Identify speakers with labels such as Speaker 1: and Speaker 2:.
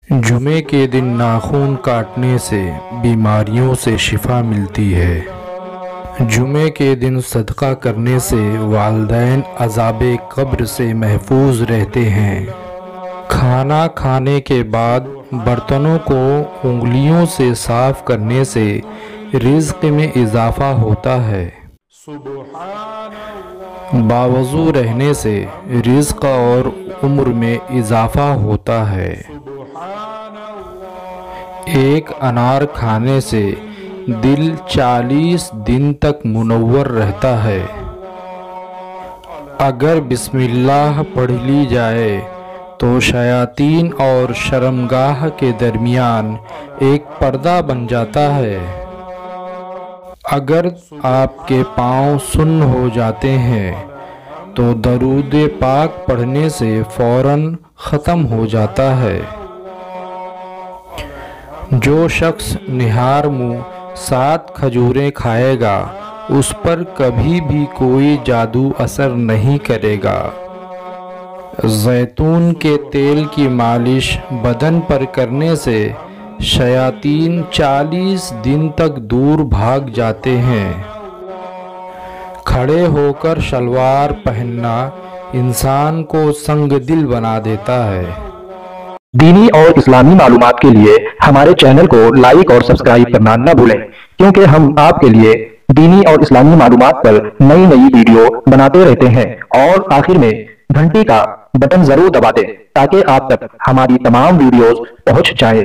Speaker 1: जुमे के दिन नाखून काटने से बीमारियों से शिफा मिलती है। जुमे के दिन सदका करने से वालिदैन अज़ाबे कब्र से महफूज रहते हैं। खाना खाने के बाद बर्तनों को उंगलियों से साफ करने से रिज़्क़ में इजाफ़ा होता है। बावज़ू रहने से रिज़्क़ और उम्र में इजाफ़ा होता है। एक अनार खाने से दिल 40 दिन तक मुनव्वर रहता है। अगर बिस्मिल्लाह पढ़ ली जाए तो शयातीन और शर्मगाह के दरमियान एक पर्दा बन जाता है। अगर आपके पाँव सुन्न हो जाते हैं तो दरूद पाक पढ़ने से फ़ौरन ख़त्म हो जाता है। जो शख्स निहार मुँह 7 खजूरें खाएगा उस पर कभी भी कोई जादू असर नहीं करेगा। जैतून के तेल की मालिश बदन पर करने से शयातीन 40 दिन तक दूर भाग जाते हैं। खड़े होकर शलवार पहनना इंसान को संग दिल बना देता है।
Speaker 2: दीनी और इस्लामी मालूमात के लिए हमारे चैनल को लाइक और सब्सक्राइब करना न भूलें, क्योंकि हम आपके लिए दीनी और इस्लामी मालूमात पर नई वीडियो बनाते रहते हैं। और आखिर में घंटी का बटन जरूर दबा दें ताकि आप तक हमारी तमाम वीडियोस पहुंच जाए।